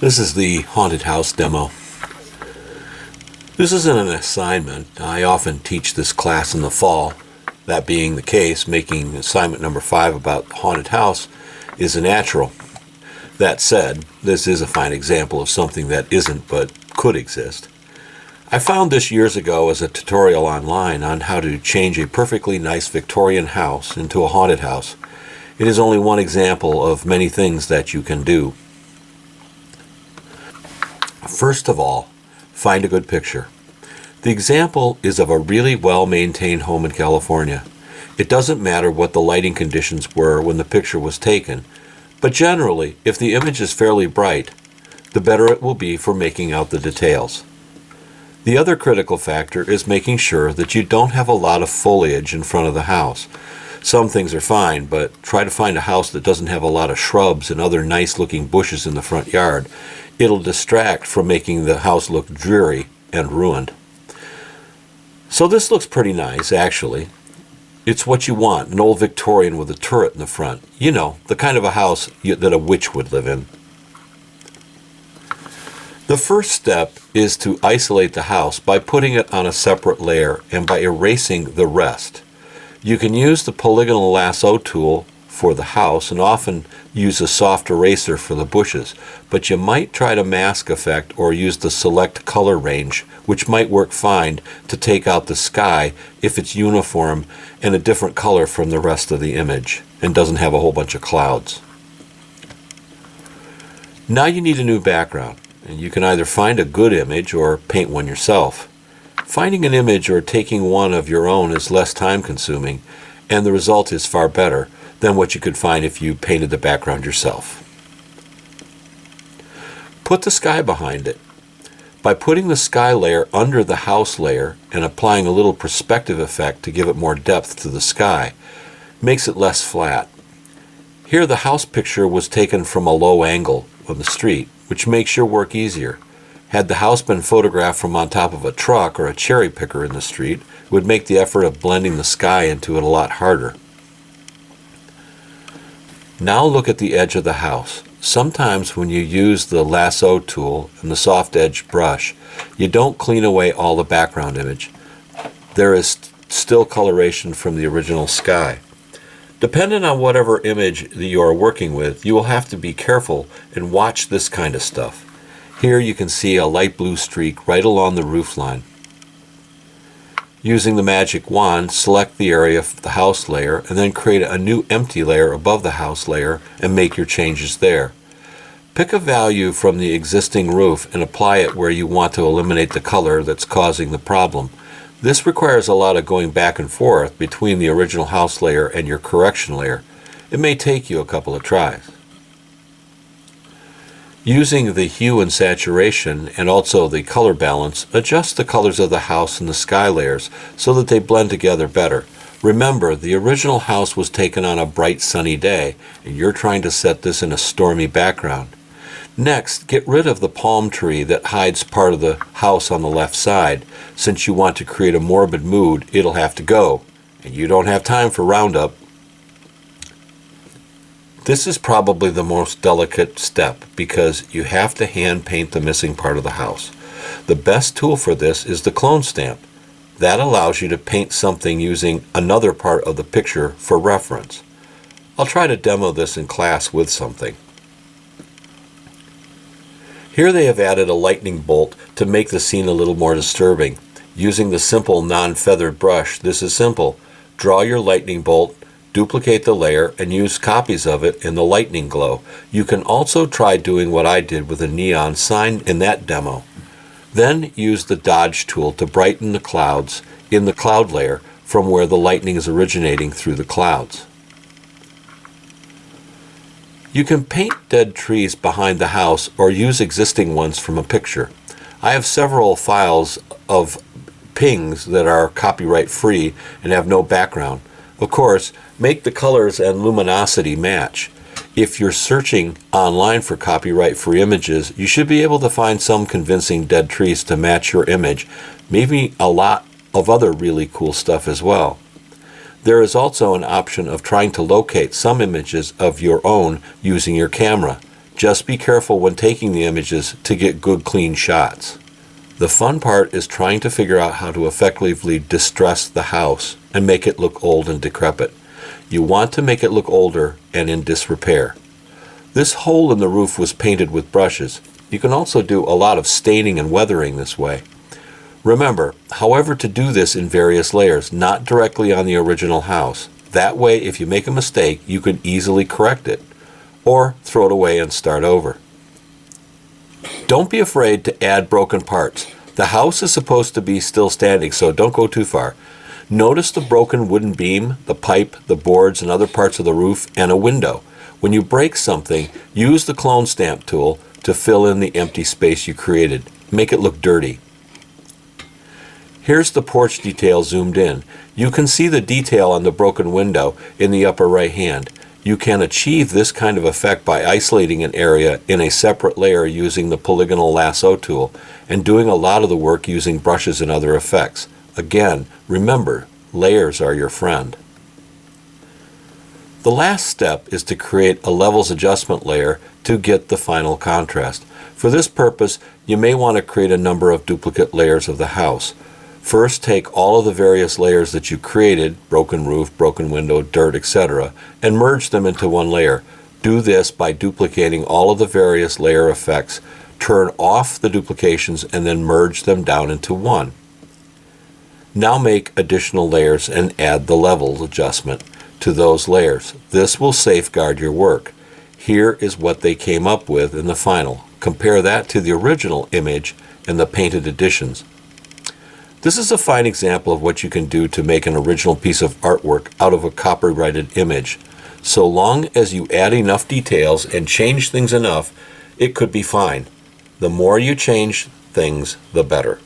This is the haunted house demo. This isn't an assignment. I often teach this class in the fall. That being the case, making assignment number 5 about haunted house is a natural. That said, this is a fine example of something that isn't but could exist. I found this years ago as a tutorial online on how to change a perfectly nice Victorian house into a haunted house. It is only one example of many things that you can do. First of all, find a good picture. The example is of a really well-maintained home in California. It doesn't matter what the lighting conditions were when the picture was taken, but generally, if the image is fairly bright, the better it will be for making out the details. The other critical factor is making sure that you don't have a lot of foliage in front of the house. Some things are fine, but try to find a house that doesn't have a lot of shrubs and other nice-looking bushes in the front yard. It'll distract from making the house look dreary and ruined. So this looks pretty nice, actually. It's what you want, an old Victorian with a turret in the front. You know, the kind of a house that a witch would live in. The first step is to isolate the house by putting it on a separate layer and by erasing the rest. You can use the polygonal lasso tool for the house and often use a soft eraser for the bushes, but you might try to mask effect or use the select color range, which might work fine to take out the sky if it's uniform and a different color from the rest of the image and doesn't have a whole bunch of clouds. Now you need a new background, and you can either find a good image or paint one yourself. Finding an image or taking one of your own is less time consuming, and the result is far better than what you could find if you painted the background yourself. Put the sky behind it. By putting the sky layer under the house layer and applying a little perspective effect to give it more depth to the sky, makes it less flat. Here the house picture was taken from a low angle on the street, which makes your work easier. Had the house been photographed from on top of a truck or a cherry picker in the street, it would make the effort of blending the sky into it a lot harder. Now look at the edge of the house. Sometimes when you use the lasso tool and the soft edge brush, you don't clean away all the background image. There is still coloration from the original sky. Depending on whatever image that you are working with, you will have to be careful and watch this kind of stuff. Here you can see a light blue streak right along the roof line. Using the magic wand, select the area of the house layer and then create a new empty layer above the house layer and make your changes there. Pick a value from the existing roof and apply it where you want to eliminate the color that's causing the problem. This requires a lot of going back and forth between the original house layer and your correction layer. It may take you a couple of tries. Using the hue and saturation and also the color balance, adjust the colors of the house and the sky layers so that they blend together better. Remember, the original house was taken on a bright sunny day, and you're trying to set this in a stormy background. Next, get rid of the palm tree that hides part of the house on the left side. Since you want to create a morbid mood, it'll have to go, and you don't have time for Roundup. This is probably the most delicate step because you have to hand paint the missing part of the house. The best tool for this is the clone stamp. That allows you to paint something using another part of the picture for reference. I'll try to demo this in class with something. Here they have added a lightning bolt to make the scene a little more disturbing. Using the simple non-feathered brush, this is simple. Draw your lightning bolt, duplicate the layer, and use copies of it in the lightning glow. You can also try doing what I did with a neon sign in that demo. Then use the dodge tool to brighten the clouds in the cloud layer from where the lightning is originating through the clouds. You can paint dead trees behind the house or use existing ones from a picture. I have several files of pings that are copyright free and have no background. Of course, make the colors and luminosity match. If you're searching online for copyright-free images, you should be able to find some convincing dead trees to match your image, maybe a lot of other really cool stuff as well. There is also an option of trying to locate some images of your own using your camera. Just be careful when taking the images to get good clean shots. The fun part is trying to figure out how to effectively distress the house and make it look old and decrepit. You want to make it look older and in disrepair. This hole in the roof was painted with brushes. You can also do a lot of staining and weathering this way. Remember, however, to do this in various layers, not directly on the original house. That way, if you make a mistake, you can easily correct it, or throw it away and start over. Don't be afraid to add broken parts. The house is supposed to be still standing, so don't go too far. Notice the broken wooden beam, the pipe, the boards, and other parts of the roof, and a window. When you break something, use the clone stamp tool to fill in the empty space you created. Make it look dirty. Here's the porch detail zoomed in. You can see the detail on the broken window in the upper right hand. You can achieve this kind of effect by isolating an area in a separate layer using the polygonal lasso tool and doing a lot of the work using brushes and other effects. Again, remember, layers are your friend. The last step is to create a levels adjustment layer to get the final contrast. For this purpose, you may want to create a number of duplicate layers of the house. First, take all of the various layers that you created, broken roof, broken window, dirt, etc., and merge them into one layer. Do this by duplicating all of the various layer effects, turn off the duplications, and then merge them down into one. Now make additional layers and add the levels adjustment to those layers. This will safeguard your work. Here is what they came up with in the final. Compare that to the original image and the painted additions. This is a fine example of what you can do to make an original piece of artwork out of a copyrighted image. So long as you add enough details and change things enough, it could be fine. The more you change things, the better.